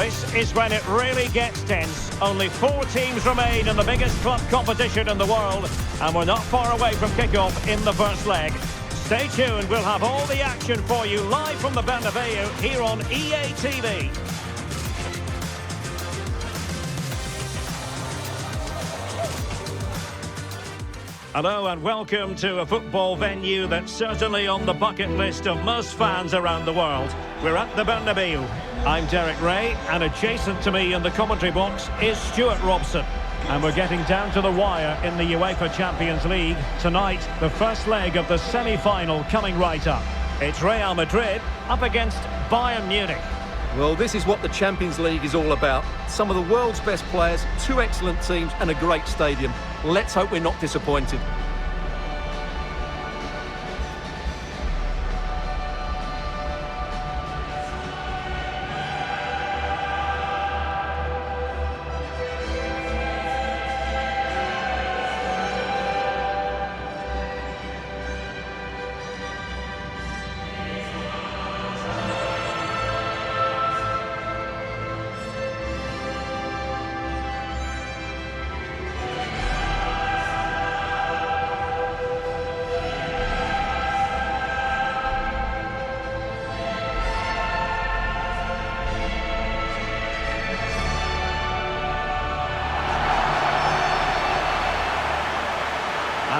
This is when it really gets tense. Only 4 teams remain in the biggest club competition in the world, and we're not far away from kickoff in the first leg. Stay tuned, we'll have all the action for you live from the Bernabeu here on EA TV. Hello and welcome to a football venue that's certainly on the bucket list of most fans around the world. We're at the Bernabeu. I'm Derek Ray, and adjacent to me in the commentary box is Stuart Robson. And we're getting down to the wire in the UEFA Champions League. Tonight, the first leg of the semi-final coming right up. It's Real Madrid up against Bayern Munich. Well, this is what the Champions League is all about. Some of the world's best players, 2 excellent teams and a great stadium. Let's hope we're not disappointed.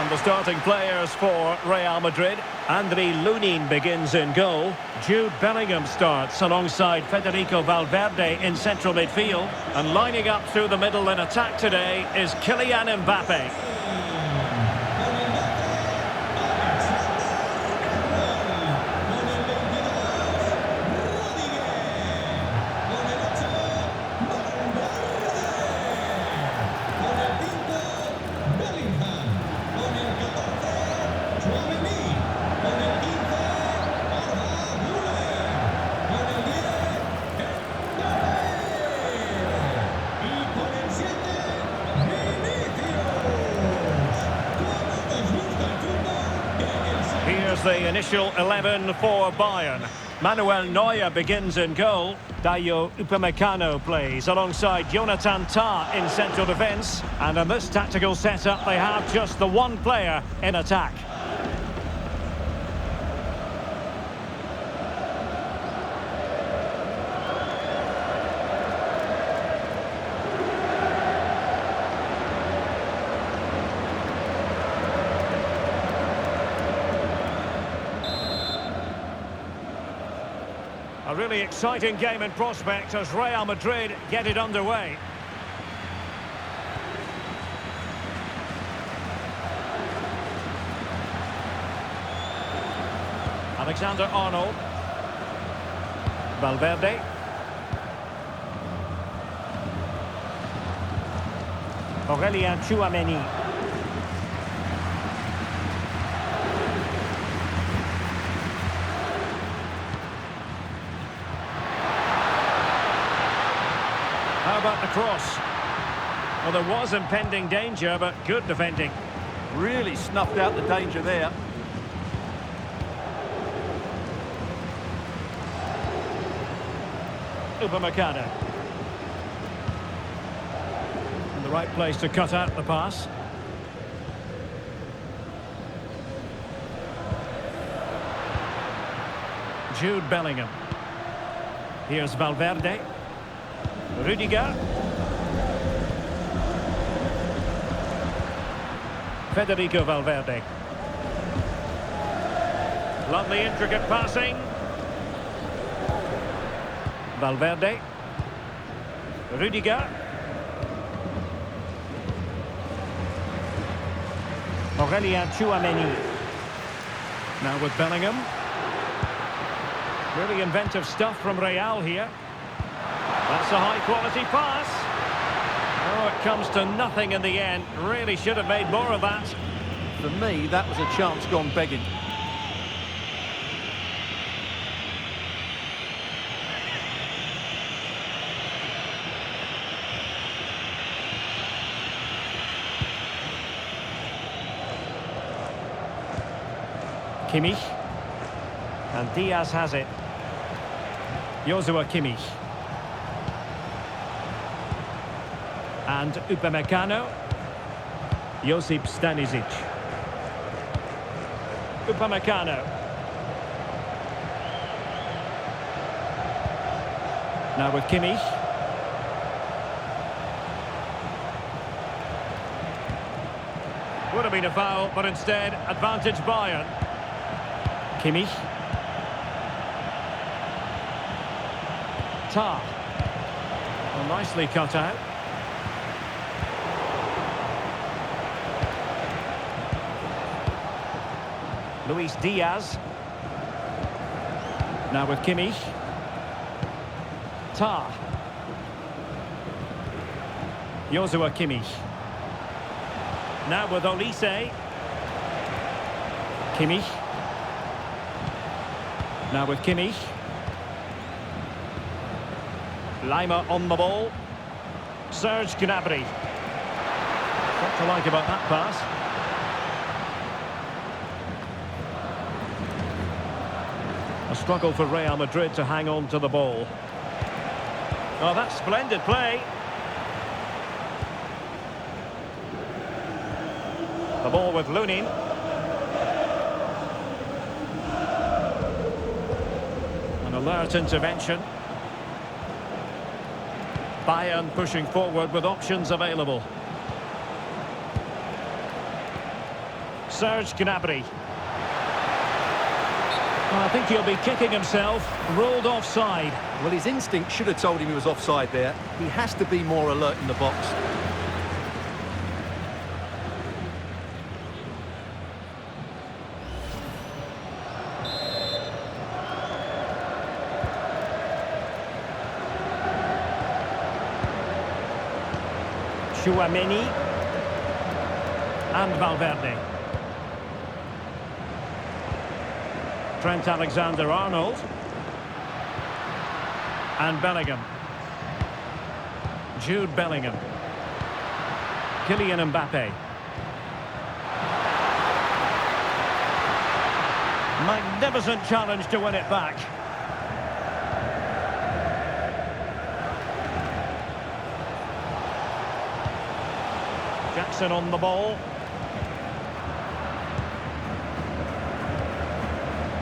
The starting players for Real Madrid. Andriy Lunin begins in goal. Jude Bellingham starts alongside Federico Valverde in central midfield. And lining up through the middle in attack today is Kylian Mbappé. Here's the initial 11 for Bayern. Manuel Neuer begins in goal. Dayo Upamecano plays alongside Jonathan Tah in central defence. And in this tactical setup, they have just the one player in attack. A really exciting game in prospect as Real Madrid get it underway. Alexander-Arnold. Valverde. Aurélien Tchouameni. How about the cross? Well, there was impending danger, but good defending. Really snuffed out the danger there. Upamecano. In the right place to cut out the pass. Jude Bellingham. Here's Valverde. Rudiger. Federico Valverde. Lovely intricate passing. Valverde. Rudiger. Aurélien Tchouameni. Now with Bellingham. Really inventive stuff from Real here. That's a high-quality pass. Oh, it comes to nothing in the end. Really should have made more of that. For me, that was a chance gone begging. Kimmich. And Diaz has it. Joshua Kimmich. And Upamecano. Josip Stanisic. Upamecano. Now with Kimmich. Would have been a foul, but instead, advantage Bayern. Kimmich. Tah. Well, nicely cut out. Luis Diaz. Now with Kimmich. Tah. Joshua Kimmich. Now with Olise. Kimmich. Now with Kimmich. Lima on the ball. Serge Gnabry. What to like about that pass? A struggle for Real Madrid to hang on to the ball. Oh, that's splendid play. The ball with Lunin. An alert intervention. Bayern pushing forward with options available. Serge Gnabry. Well, I think he'll be kicking himself. Ruled offside. Well, his instinct should have told him he was offside there. He has to be more alert in the box. Tchouaméni and Valverde. Trent Alexander-Arnold and Bellingham. Jude Bellingham. Kylian Mbappé. Magnificent challenge to win it back. Jackson on the ball.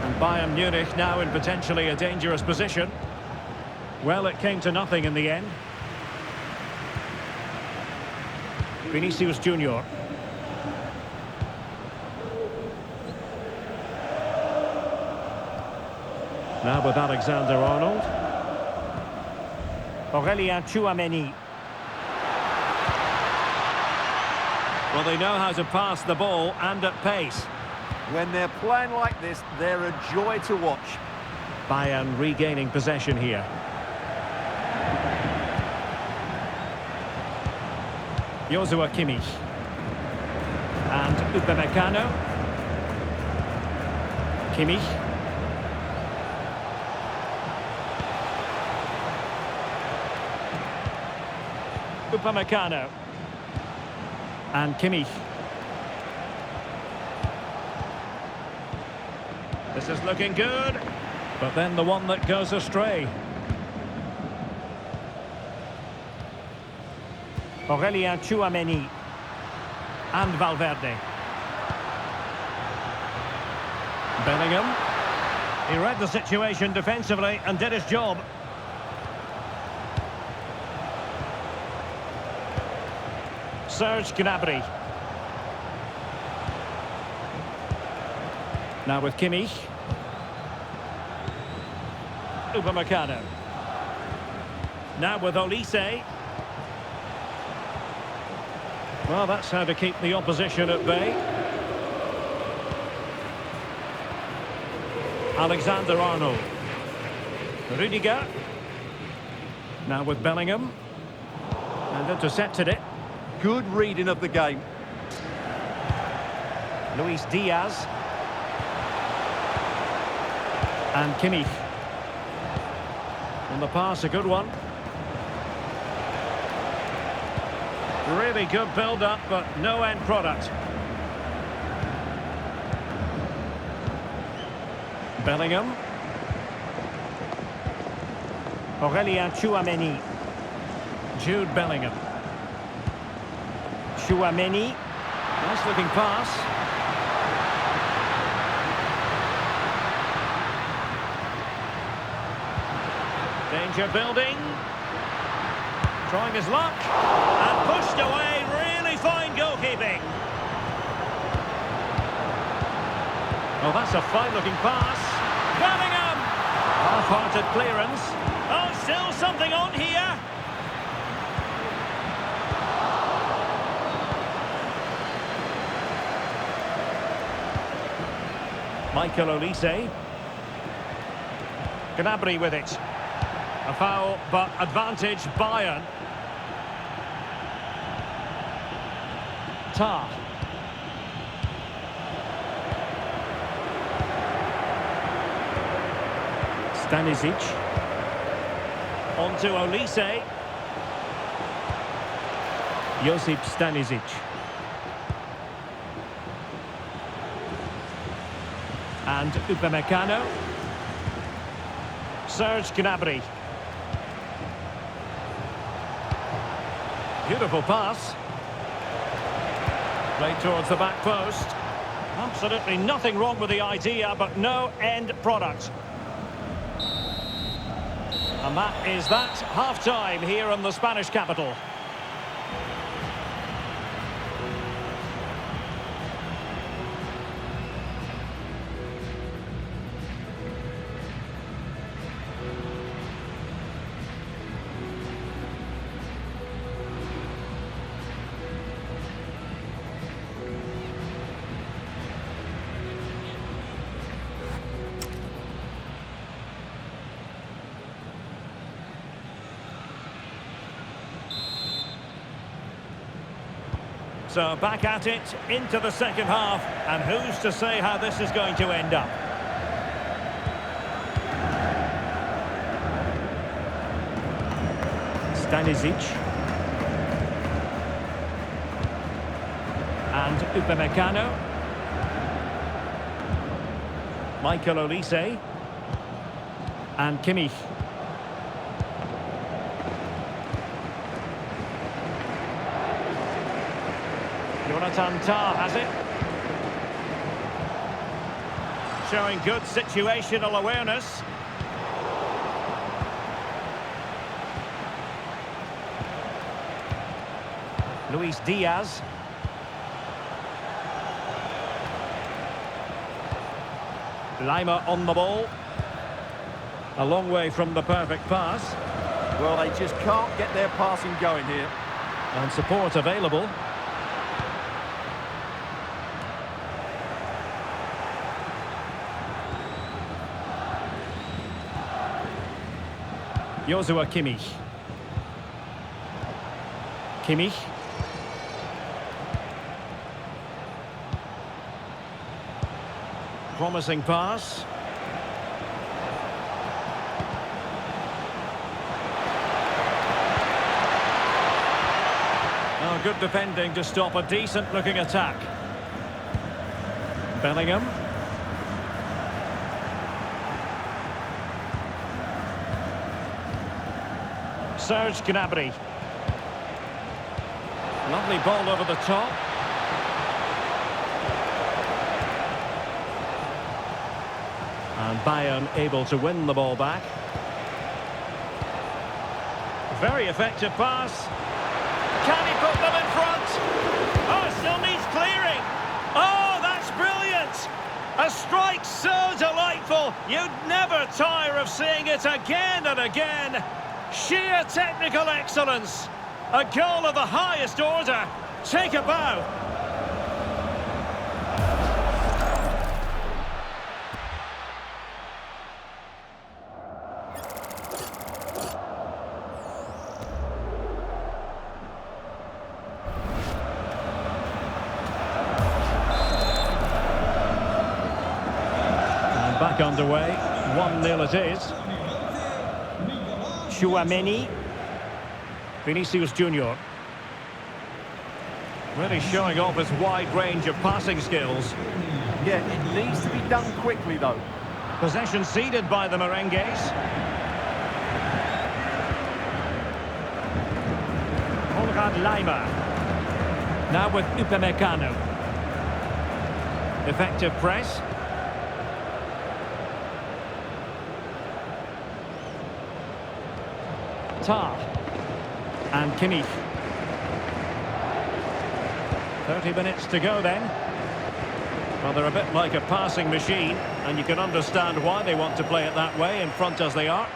And Bayern Munich now in potentially a dangerous position. Well, it came to nothing in the end. Vinícius Júnior. Now with Alexander-Arnold. Aurélien Tchouaméni. Well, they know how to pass the ball and at pace. When they're playing like this, they're a joy to watch. Bayern regaining possession here. Joshua Kimmich. And Upamecano. Kimmich. Upamecano. And Kimmich. This is looking good, but then the one that goes astray. Aurélien Tchouaméni and Valverde. Bellingham. He read the situation defensively and did his job. Serge Gnabry. Now with Kimmich. Upamecano. Now with Olise. Well, that's how to keep the opposition at bay. Alexander-Arnold. Rudiger. Now with Bellingham. And intercepted it. Good reading of the game. Luis Diaz. And Kimmich. And the pass, a good one. Really good build-up, but no end product. Bellingham. Aurélien Tchouaméni. Jude Bellingham. Tchouaméni. Nice looking pass. Danger building. Trying his luck. And pushed away. Really fine goalkeeping. Oh, that's a fine looking pass. Bellingham! Half-hearted clearance. Oh, still something on here. Michael Olise. Gnabry with it. A foul, but advantage Bayern. Tar. Stanisic. On to Olise. Josip Stanisic. And Upamecano. Serge Gnabry. Beautiful pass. Played towards the back post. Absolutely nothing wrong with the idea, but no end product. And that is that. Half-time here in the Spanish capital. So back at it, into the second half, and who's to say how this is going to end up? Stanisic. And Upamecano. Michael Olise. And Kimmich. Jonathan Tah has it. Showing good situational awareness. Luis Diaz. Lima on the ball. A long way from the perfect pass. Well, they just can't get their passing going here. And support available. Joshua Kimmich. Kimmich. Promising pass. Oh, good defending to stop a decent-looking attack. Bellingham. Serge Gnabry. Lovely ball over the top. And Bayern able to win the ball back. Very effective pass. Can he put them in front? Oh, still needs clearing. Oh, that's brilliant. A strike so delightful. You'd never tire of seeing it again and again. Sheer technical excellence. A goal of the highest order. Take a bow. And back underway. 1-0 it is. Tchouaméni. Vinícius Júnior. Really showing off his wide range of passing skills. Yeah, it needs to be done quickly, though. Possession ceded by the Merengues. Konrad Lima. Now with Upamecano. Effective press. Tar. And Kimmich. 30 minutes to go then. Well, they're a bit like a passing machine, and you can understand why they want to play it that way, in front as they are.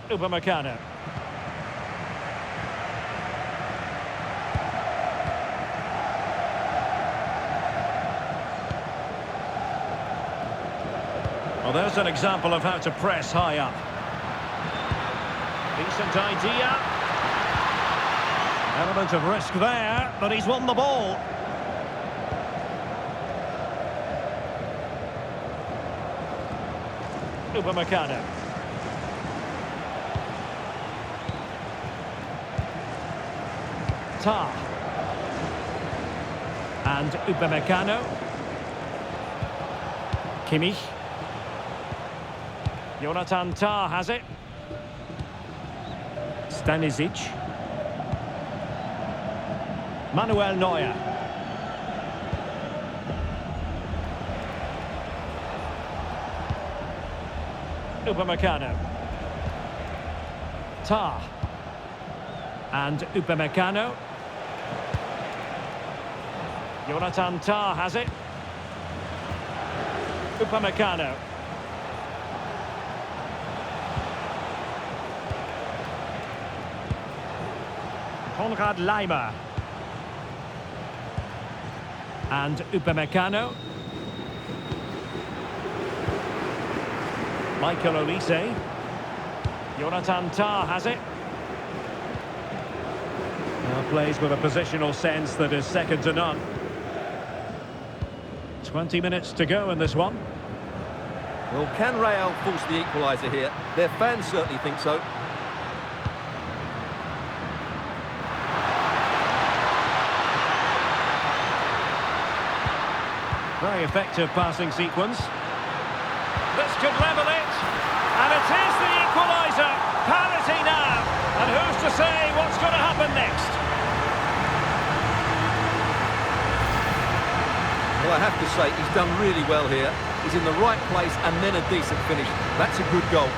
Upamecano. Well, there's an example of how to press high up. Decent idea. Element of risk there, but he's won the ball. Upamecano. Tar. And Upamecano. Kimmich. Jonathan Tah has it. Stanisic. Manuel Neuer. Upamecano. Tah. And Upamecano. Jonathan Tah has it. Upamecano. Konrad Laimer. And Upamecano. Michael Olise. Jonathan Tah has it. Now plays with a positional sense that is second to none. 20 minutes to go in this one. Well, can Real force the equaliser here? Their fans certainly think so. Very effective passing sequence. This could level it. And it is the equaliser. Parity now. And who's to say what's going to happen next? Well, I have to say, he's done really well here. He's in the right place and then a decent finish. That's a good goal.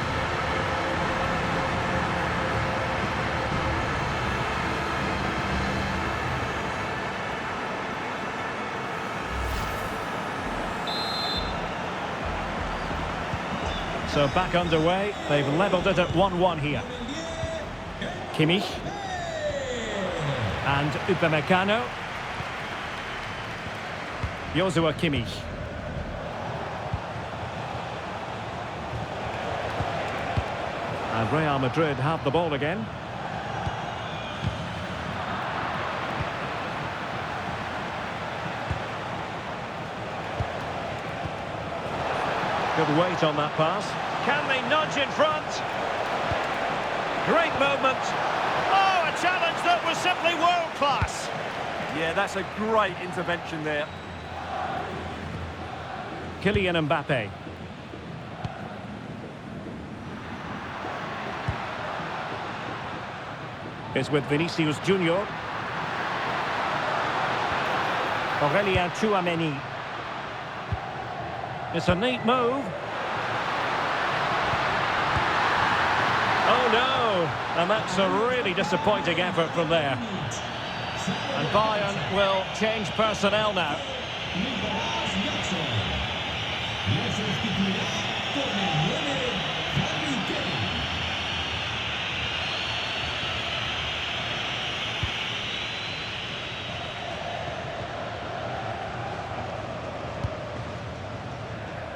So back underway. They've levelled it at 1-1 here. Kimmich. And Upamecano. Joshua Kimmich. And Real Madrid have the ball again. Good weight on that pass. Can they nudge in front? Great movement. Oh, a challenge that was simply world-class. Yeah, that's a great intervention there. Kylian Mbappé. Is with Vinícius Júnior. Aurélien Tchouameni. It's a neat move. Oh no! And that's a really disappointing effort from there. And Bayern will change personnel now.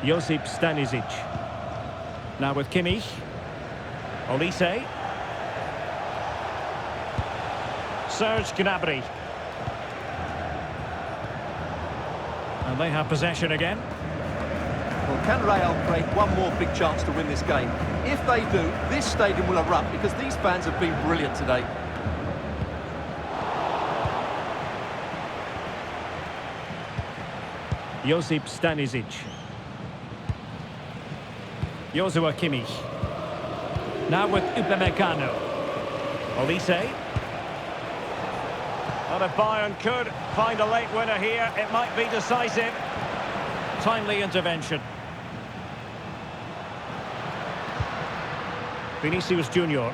Josip Stanisic. Now with Kimmich. Olise. Serge Gnabry. And they have possession again. Well, can Real create one more big chance to win this game? If they do, this stadium will erupt because these fans have been brilliant today. Josip Stanisic. Joshua Kimmich. Now with Upamecano. Olise. Well, if Bayern could find a late winner here, it might be decisive. Timely intervention. Vinícius Júnior.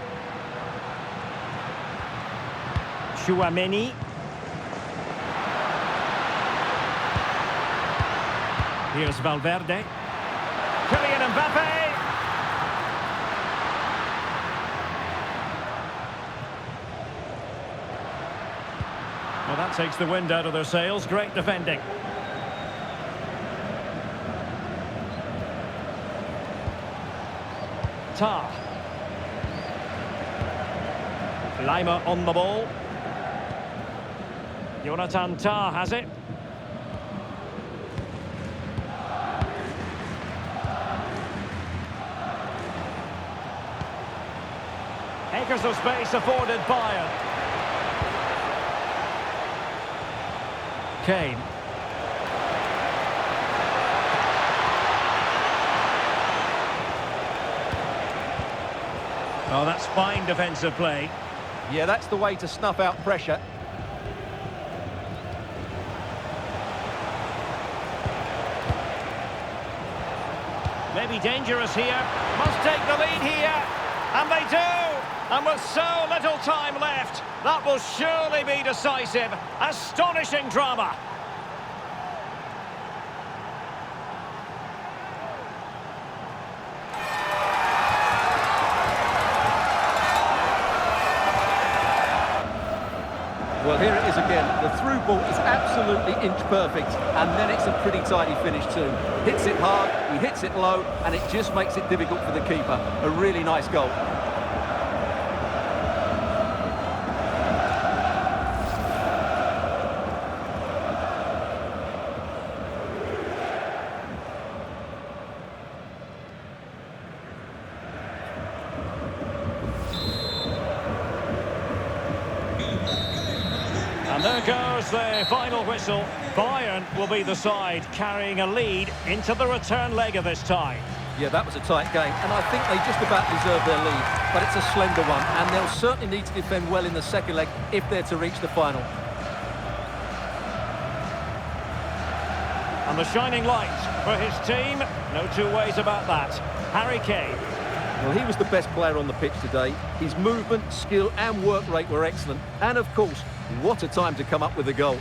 Tchouaméni. Here's Valverde. Kylian Mbappé. Well, that takes the wind out of their sails. Great defending. Tah. Lima on the ball. Jonathan Tah has it. Acres of space afforded Bayern. Kane. Oh, that's fine defensive play. Yeah, that's the way to snuff out pressure. Maybe dangerous here. Must take the lead here. And they do! And with so little time left, that will surely be decisive. Astonishing drama. Well, here it is again. The through ball is absolutely inch perfect, and then it's a pretty tidy finish too. Hits it hard, he hits it low, and it just makes it difficult for the keeper. A really nice goal. And there goes the final whistle. Bayern will be the side carrying a lead into the return leg of this tie. Yeah, that was a tight game, and I think they just about deserve their lead, but it's a slender one, and they'll certainly need to defend well in the second leg if they're to reach the final. And the shining light for his team, no two ways about that. Harry Kane. Well, he was the best player on the pitch today. His movement, skill and work rate were excellent, and of course, what a time to come up with a goal.